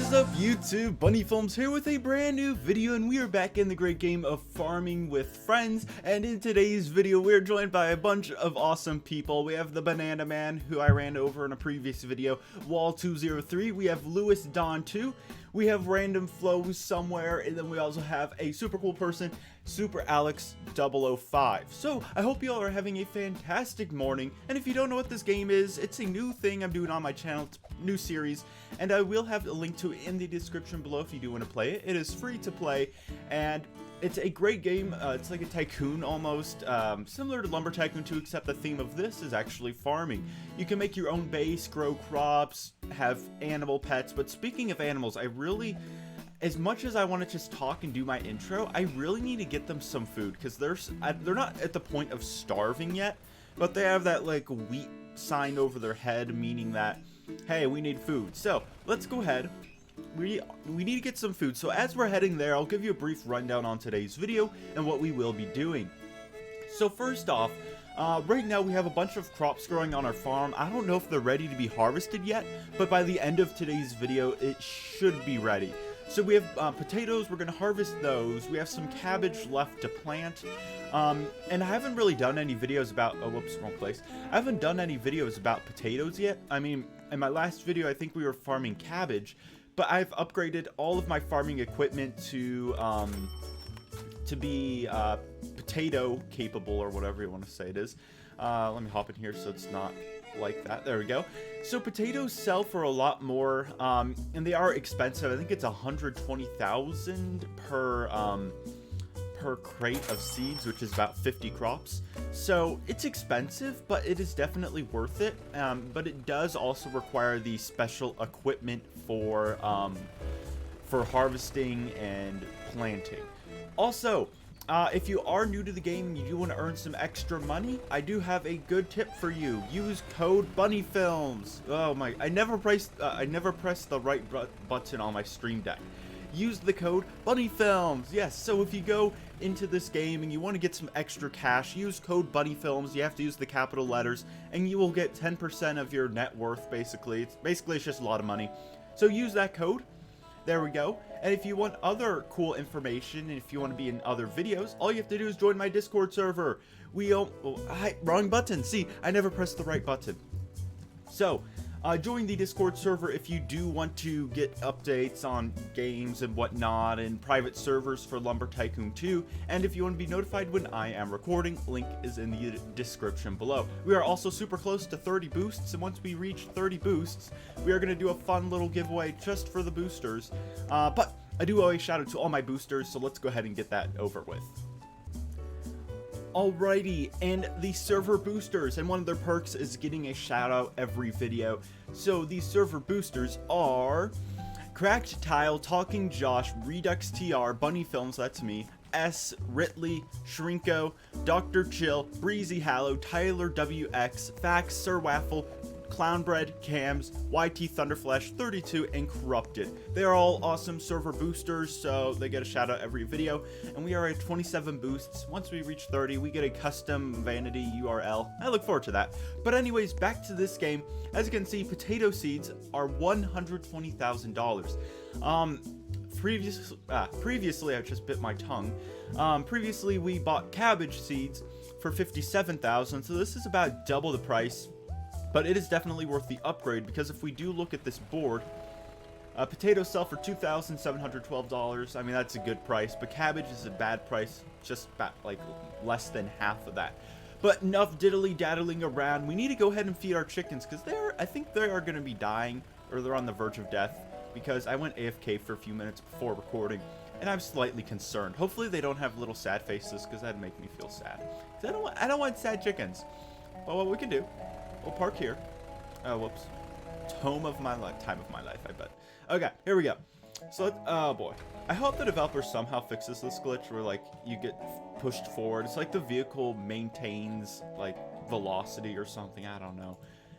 What is up YouTube, Bunny Films here with a brand new video, and we are back in the great game of farming with friends. And in today's video we're joined by a bunch of awesome people. We have the Banana Man, who I ran over in a previous video, Wall203, we have Lewis Don 2, we have Random Flows somewhere, and then we also have a super cool person, Super Alex 005. So I hope you all are having a fantastic morning, and if you don't know what this game is, it's a new thing I'm doing on my channel. It's a new series, and I will have a link to it in the description below if you do want to play it. It is free to play, and it's a great game. It's like a tycoon almost, similar to Lumber Tycoon 2, except the theme of this is actually farming. You can make your own base, grow crops, have animal pets. But speaking of animals, as much as I want to just talk and do my intro, I really need to get them some food, because they're not at the point of starving yet, but they have that like wheat sign over their head, meaning that, hey, we need food. So let's go ahead. We need to get some food. So as we're heading there, I'll give you a brief rundown on today's video and what we will be doing. So first off, right now we have a bunch of crops growing on our farm. I don't know if they're ready to be harvested yet, but by the end of today's video, it should be ready. So we have potatoes, we're going to harvest those. We have some cabbage left to plant. And I haven't really done any videos about, oh, whoops, wrong place. I haven't done any videos about potatoes yet. I mean, in my last video, I think we were farming cabbage, but I've upgraded all of my farming equipment to be potato capable, or whatever you want to say it is. Let me hop in here so it's not like that. There we go. So potatoes sell for a lot more, and they are expensive. I think it's 120,000 per crate of seeds, which is about 50 crops. So it's expensive, but it is definitely worth it. But it does also require the special equipment for harvesting and planting. Also, if you are new to the game and you do want to earn some extra money, I do have a good tip for you. Use code BUNNYFILMS. Oh my, I never pressed the right button on my stream deck. Use the code BUNNYFILMS. Yes, so if you go into this game and you want to get some extra cash, use code BUNNYFILMS. You have to use the capital letters, and you will get 10% of your net worth, basically. It's just a lot of money. So use that code. There we go. And if you want other cool information, and if you want to be in other videos, all you have to do is join my Discord server. Wrong button. See, I never pressed the right button. So, join the Discord server if you do want to get updates on games and whatnot, and private servers for Lumber Tycoon 2. And if you want to be notified when I am recording, link is in the description below. We are also super close to 30 boosts, and once we reach 30 boosts, we are going to do a fun little giveaway just for the boosters. But I do owe a shout out to all my boosters, so let's go ahead and get that over with. Alrighty, and the server boosters, and one of their perks is getting a shout out every video. So these server boosters are Cracked Tile, Talking Josh, Redux TR, Bunny Films, that's me, S, Ritley, Shrinko, Dr. Chill, Breezy Hallow, Tyler WX, Fax, Sir Waffle, Clownbread, Cams, YT Thunderflash 32, and Corrupted. They are all awesome server boosters, so they get a shout out every video. And we are at 27 boosts. Once we reach 30, we get a custom vanity URL. I look forward to that. But anyways, back to this game. As you can see, potato seeds are $120,000. Previously, I just bit my tongue. Previously, we bought cabbage seeds for $57,000, so this is about double the price. But it is definitely worth the upgrade, because if we do look at this board, potatoes sell for $2,712. I mean, that's a good price, but cabbage is a bad price, just about like less than half of that. But enough diddly-daddling around. We need to go ahead and feed our chickens, because I think they are going to be dying, or they're on the verge of death, because I went AFK for a few minutes before recording, and I'm slightly concerned. Hopefully they don't have little sad faces, because that'd make me feel sad. I don't want sad chickens. But what we can do, we'll park here. Oh, whoops. Time of my life, I bet. Okay, here we go. So, oh boy. I hope the developer somehow fixes this glitch where, like, you get pushed forward. It's like the vehicle maintains, like, velocity or something. I don't know.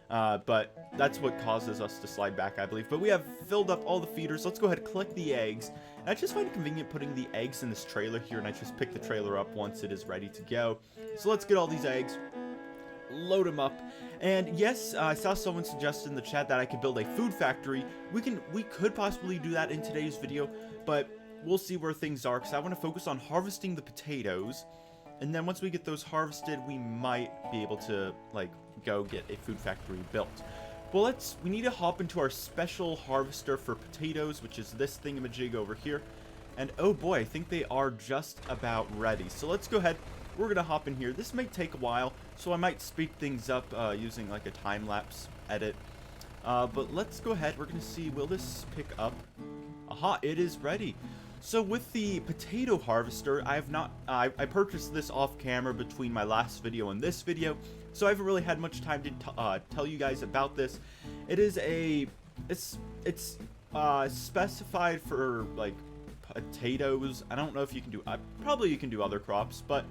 But that's what causes us to slide back, I believe. But we have filled up all the feeders. Let's go ahead and collect the eggs. And I just find it convenient putting the eggs in this trailer here, and I just pick the trailer up once it is ready to go. So let's get all these eggs. load them up. And yes, I saw someone suggest in the chat that I could build a food factory. We could possibly do that in today's video, but we'll see where things are, because I want to focus on harvesting the potatoes. And then once we get those harvested, we might be able to, like, go get a food factory built. Well, we need to hop into our special harvester for potatoes, which is this thingamajig over here. And oh boy, I think they are just about ready. So let's go ahead. We're going to hop in here. This may take a while, so I might speed things up using like a time-lapse edit. But let's go ahead. We're going to see, will this pick up? Aha, it is ready. So with the potato harvester, I purchased this off camera between my last video and this video, so I haven't really had much time to tell you guys about this. It is it's specified for like potatoes. I don't know if you can do, probably you can do other crops, but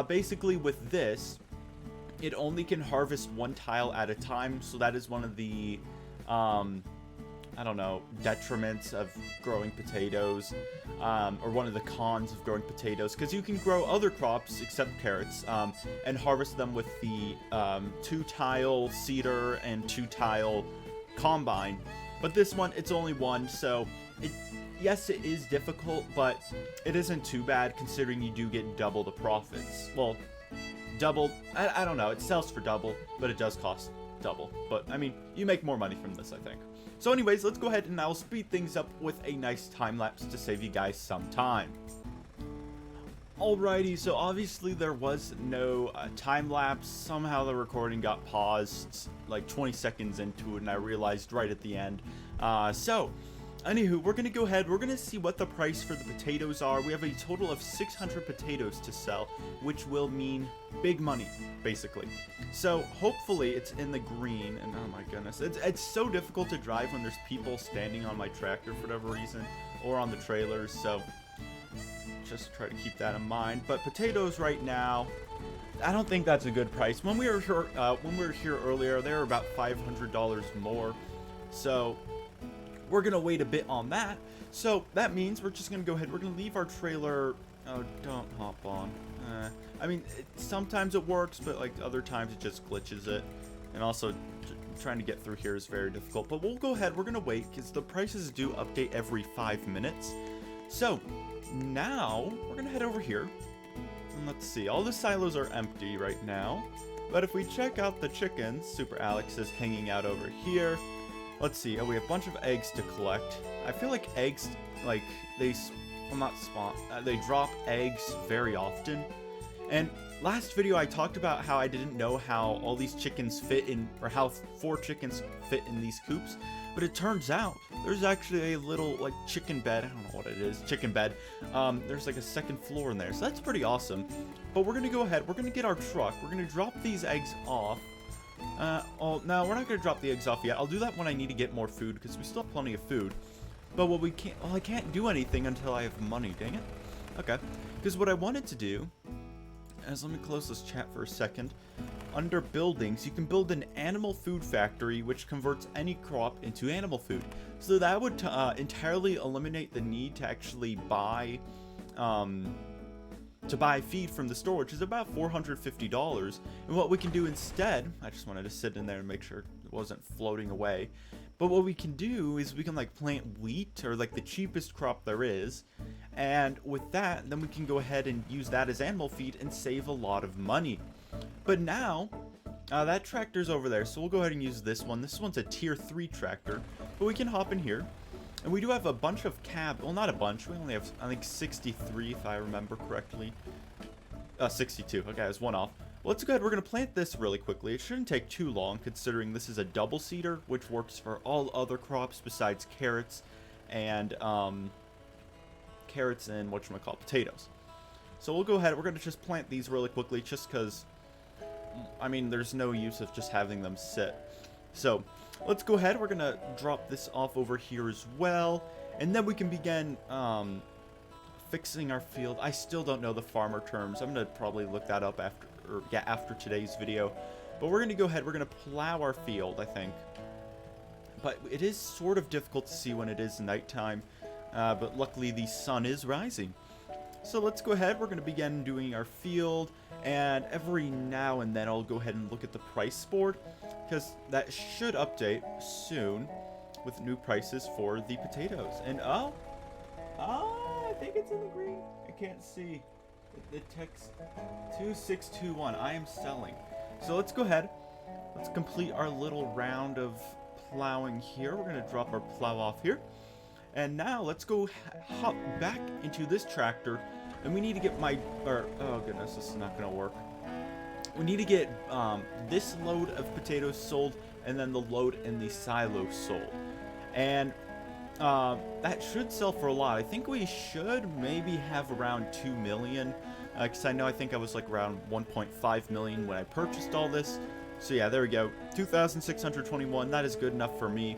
basically with this, it only can harvest one tile at a time, so that is one of the I don't know, detriments of growing potatoes, or one of the cons of growing potatoes, because you can grow other crops except carrots, and harvest them with the 2-tile seeder and 2-tile combine. But this one, it's only one, so yes, it is difficult, but it isn't too bad considering you do get double the profits. Well, double, I don't know, it sells for double, but it does cost double. But I mean, you make more money from this, I think. So anyways, let's go ahead and I'll speed things up with a nice time lapse to save you guys some time. Alrighty, so obviously there was no time lapse. Somehow the recording got paused like 20 seconds into it, and I realized right at the end. Anywho, we're going to go ahead, we're going to see what the price for the potatoes are. We have a total of 600 potatoes to sell, which will mean big money, basically. So, hopefully it's in the green, and oh my goodness, it's so difficult to drive when there's people standing on my tractor for whatever reason, or on the trailers, so just try to keep that in mind. But potatoes right now, I don't think that's a good price. When we were here earlier, they were about $500 more, so we're going to wait a bit on that. So that means we're just going to go ahead. We're going to leave our trailer. Oh, don't hop on. I mean, sometimes it works, but like other times it just glitches it. And also trying to get through here is very difficult. But we'll go ahead. We're going to wait because the prices do update every 5 minutes. So now we're going to head over here. And let's see. All the silos are empty right now. But if we check out the chickens, Super Alex is hanging out over here. Let's see. Oh, we have a bunch of eggs to collect. I feel like eggs, like, they drop eggs very often. And last video I talked about how I didn't know how all these chickens fit in, or how 4 chickens fit in these coops. But it turns out there's actually a little, like, chicken bed. I don't know what it is. Chicken bed. There's like a second floor in there. So that's pretty awesome. But we're going to go ahead. We're going to get our truck. We're going to drop these eggs off. No, we're not going to drop the eggs off yet. I'll do that when I need to get more food, because we still have plenty of food. But what we can't, well, I can't do anything until I have money, dang it. Okay, because what I wanted to do is, let me close this chat for a second. Under buildings, you can build an animal food factory, which converts any crop into animal food. So that would entirely eliminate the need to actually buy, feed from the store, which is about $450. And what we can do instead, I just wanted to sit in there and make sure it wasn't floating away. But what we can do is we can like plant wheat, or like the cheapest crop there is. And with that, then we can go ahead and use that as animal feed and save a lot of money. But now, that tractor's over there, so we'll go ahead and use this one. This one's a tier 3 tractor, but we can hop in here. And we do have a bunch of well, not a bunch. We only have, I think, 63, if I remember correctly. 62. Okay, I was one off. Well, let's go ahead. We're going to plant this really quickly. It shouldn't take too long, considering this is a double seeder, which works for all other crops besides carrots and, potatoes. So we'll go ahead. We're going to just plant these really quickly, just because, I mean, there's no use of just having them sit. So let's go ahead. We're going to drop this off over here as well. And then we can begin fixing our field. I still don't know the farmer terms. I'm going to probably look that up after today's video. But we're going to go ahead. We're going to plow our field, I think. But it is sort of difficult to see when it is nighttime. But luckily the sun is rising. So let's go ahead. We're going to begin doing our field. And every now and then I'll go ahead and look at the price board, because that should update soon with new prices for the potatoes. And I think it's in the green. I can't see. The text 2621. I am selling. So let's go ahead. Let's complete our little round of plowing here. We're going to drop our plow off here. And now let's go hop back into this tractor. And we need to get oh goodness, this is not going to work. We need to get this load of potatoes sold, and then the load in the silo sold. And that should sell for a lot. I think we should maybe have around 2 million. Because I think I was like around 1.5 million when I purchased all this. So yeah, there we go. 2,621. That is good enough for me.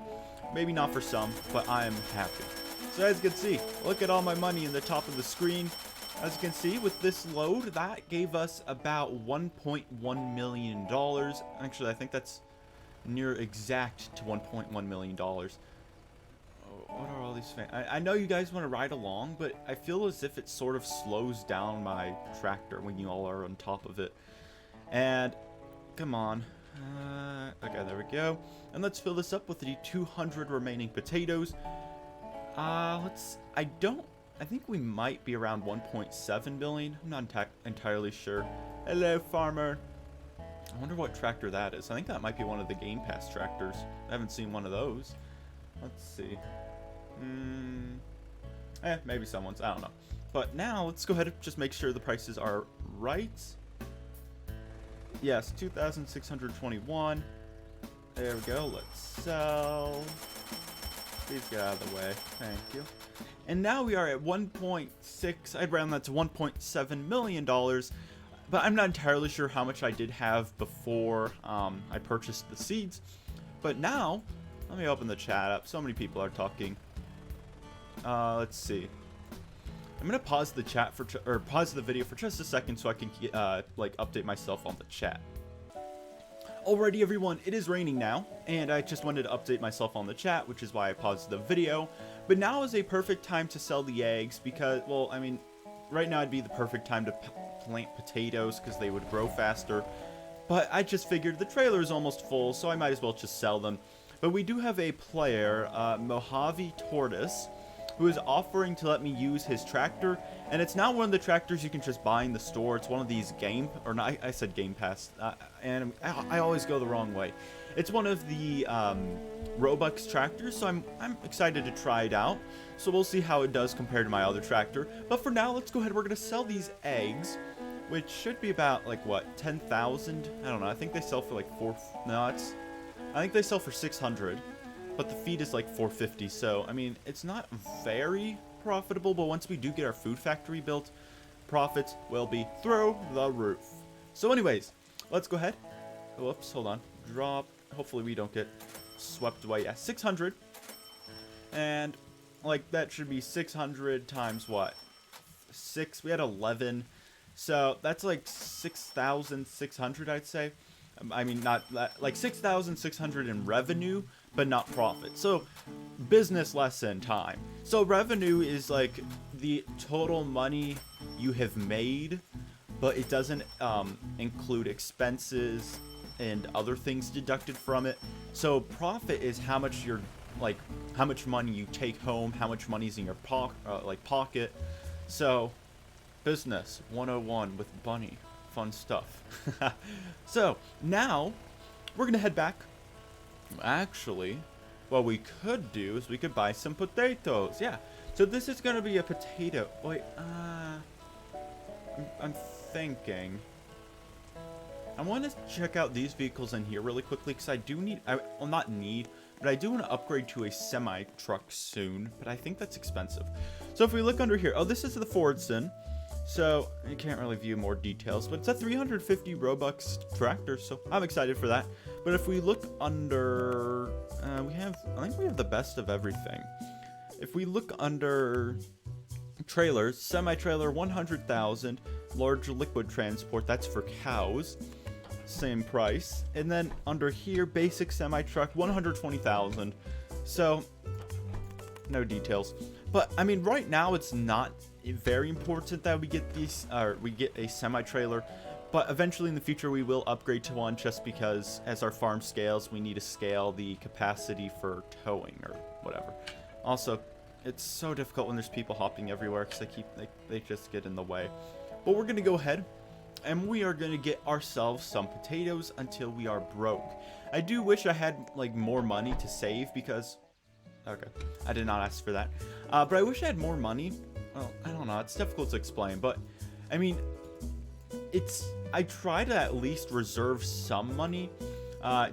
Maybe not for some, but I am happy. So as you can see, look at all my money in the top of the screen. As you can see, with this load, that gave us about $1.1 million. Actually, I think that's near exact to $1.1 million. Oh, what are all these fans? I know you guys want to ride along, but I feel as if it sort of slows down my tractor when you all are on top of it. And, come on. Okay, there we go. And let's fill this up with the 200 remaining potatoes. I think we might be around 1.7 billion. I'm not entirely sure. Hello, farmer. I wonder what tractor that is. I think that might be one of the Game Pass tractors. I haven't seen one of those. Let's see. Maybe someone's. I don't know. But now, let's go ahead and just make sure the prices are right. Yes, 2,621. There we go. Let's sell. Please get out of the way. Thank you. And now we are at 1.6. I'd round that to $1.7 million. But I'm not entirely sure how much I did have before I purchased the seeds. But now, let me open the chat up. So many people are talking. Let's see. I'm gonna pause the chat pause the video for just a second so I can update myself on the chat. Alrighty everyone, it is raining now, and I just wanted to update myself on the chat, which is why I paused the video. But now is a perfect time to sell the eggs because, well, I mean, right now would be the perfect time to plant potatoes because they would grow faster. But I just figured the trailer is almost full, so I might as well just sell them. But we do have a player, Mojave Tortoise, who is offering to let me use his tractor, and it's not one of the tractors you can just buy in the store. It's one of these I said Game Pass, and I always go the wrong way. It's one of the Roblox tractors, so I'm excited to try it out. So we'll see how it does compared to my other tractor. But for now, let's go ahead. We're gonna sell these eggs, which should be about like what, 10,000? I don't know. I think they sell for like I think they sell for 600. But the feed is like 450, so I mean it's not very profitable, but once we do get our food factory built, profits will be through the roof. So anyways, let's go ahead. Whoops, hold on. Drop. Hopefully we don't get swept away. Yeah, 600. And like that should be 600 times what? 6. We had 11. So that's like 6,600, I'd say. I mean, not like 6,600 in revenue, but not profit. So business lesson time. So revenue is like the total money you have made, but it doesn't include expenses and other things deducted from it. So profit is how much how much money you take home, how much money's in your pocket. So business 101 with Bunny. Fun stuff. So now we're gonna head back. Actually, what we could do is we could buy some potatoes. Yeah, so this is gonna be a potato. Wait, I'm thinking I want to check out these vehicles in here really quickly because I do need, well, not need, but I do want to upgrade to a semi truck soon, but I think that's expensive. So if we look under here, oh, this is the Fordson. So you can't really view more details, but it's a 350 Robux tractor, so I'm excited for that. But if we look under, I think we have the best of everything. If we look under trailers, semi-trailer 100,000, large liquid transport, that's for cows, same price. And then under here, basic semi-truck 120,000. So no details. But I mean, right now it's not very important that we get these, or we get a semi-trailer. But eventually in the future we will upgrade to one, just because as our farm scales, we need to scale the capacity for towing or whatever. Also, it's so difficult when there's people hopping everywhere because they just get in the way. But we're going to go ahead and we are going to get ourselves some potatoes until we are broke. I do wish I had like more money to save because... Okay, I did not ask for that. But I wish I had more money. Well, I don't know. It's difficult to explain, but I mean... I try to at least reserve some money,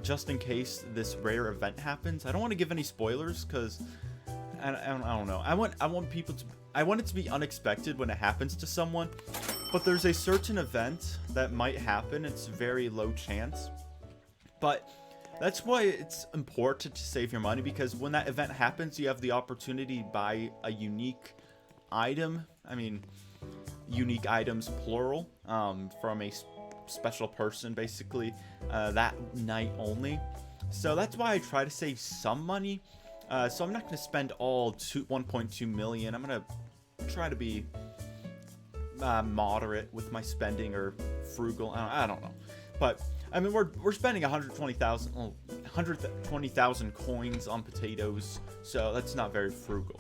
just in case this rare event happens. I don't want to give any spoilers, because I don't know. I want it to be unexpected when it happens to someone, but there's a certain event that might happen. It's very low chance, but that's why it's important to save your money, because when that event happens, you have the opportunity to buy a unique item. I mean, unique items plural, from a special person, basically, that night only. So that's why I try to save some money. So I'm not going to spend all 1.2 million. I'm going to try to be moderate with my spending, or frugal. I don't know. But I mean, we're spending 120,000 coins on potatoes, so that's not very frugal.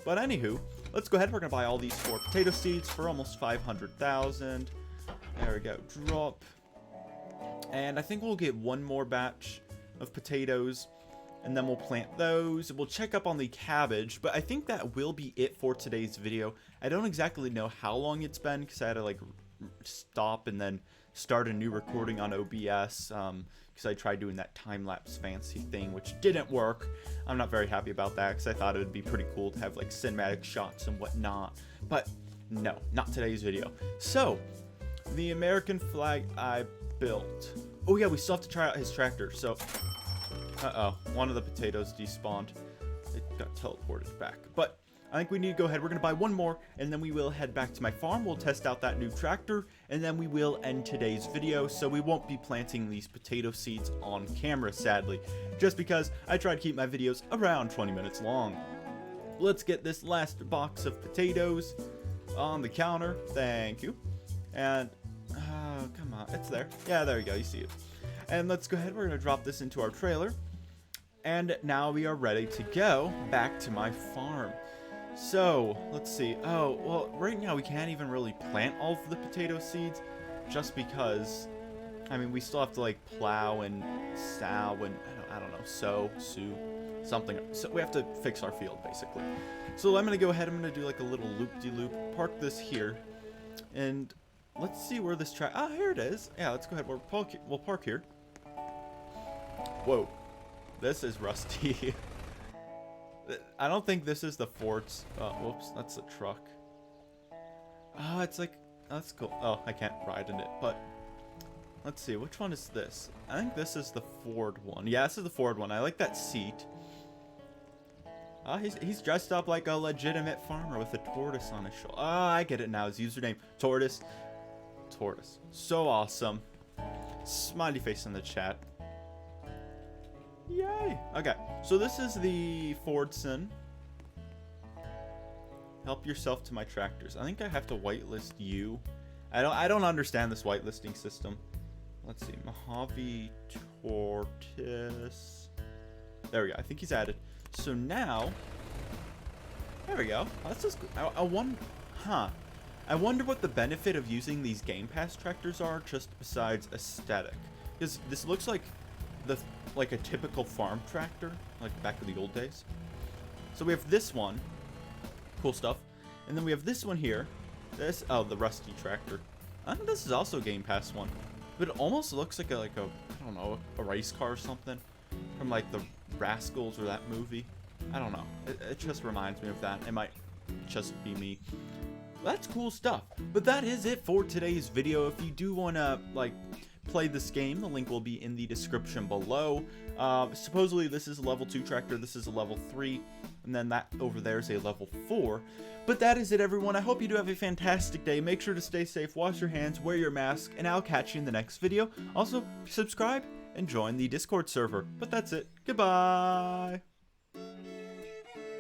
But anywho, let's go ahead. We're gonna buy all these 4 potato seeds for almost 500,000. There we go. Drop. And I think we'll get one more batch of potatoes, and then we'll plant those. We'll check up on the cabbage, but I think that will be it for today's video. I don't exactly know how long it's been, because I had to like stop and then start a new recording on OBS, because I tried doing that time-lapse fancy thing, which didn't work. I'm not very happy about that, because I thought it would be pretty cool to have like cinematic shots and whatnot, but no, not today's video. So the American flag I built. Oh yeah, we still have to try out his tractor. So one of the potatoes despawned. It got teleported back, but I think we need to go ahead. We're going to buy one more, and then we will head back to my farm. We'll test out that new tractor, and then we will end today's video. So we won't be planting these potato seeds on camera, sadly, just because I try to keep my videos around 20 minutes long. Let's get this last box of potatoes on the counter. Thank you. And, come on, it's there. Yeah, there you go. You see it. And let's go ahead. We're going to drop this into our trailer. And now we are ready to go back to my farm. So, let's see. Oh, well, right now we can't even really plant all of the potato seeds, just because, I mean, we still have to, like, plow and sow and, I don't know, sow, something. So we have to fix our field, basically. So I'm going to go ahead, I'm going to do, like, a little loop-de-loop, park this here, and let's see where this track, here it is. Yeah, let's go ahead, we'll park here. Whoa, this is rusty. I don't think this is the fort's. Oh, whoops, that's the truck. Oh, it's like, that's cool. Oh, I can't ride in it, but let's see, which one is this? I think this is the Ford one. Yeah, this is the Ford one. I like that seat. He's dressed up like a legitimate farmer with a tortoise on his shoulder. I get it now. His username, Tortoise. So awesome. Smiley face in the chat. Yay! Okay, so this is the Fordson. Help yourself to my tractors. I think I have to whitelist you. I don't understand this whitelisting system. Let's see, Mojave Tortoise. There we go. I think he's added. So now, there we go. That's just. I wonder what the benefit of using these Game Pass tractors are, just besides aesthetic. Because this looks like a typical farm tractor, like back in the old days. So we have this one, cool stuff, and then we have this one here. The rusty tractor. I think this is also a Game Pass one, but it almost looks like I don't know, a race car or something from like the Rascals or that movie. I don't know. It just reminds me of that. It might just be me. That's cool stuff. But that is it for today's video. If you do want to like play this game, the link will be in the description below. Supposedly this is a level 2 tractor, this is a level 3, and then that over there is a level 4. But that is it, everyone. I hope you do have a fantastic day. Make sure to stay safe, wash your hands, wear your mask, and I'll catch you in the next video. Also, subscribe and join the Discord server. But that's it. Goodbye!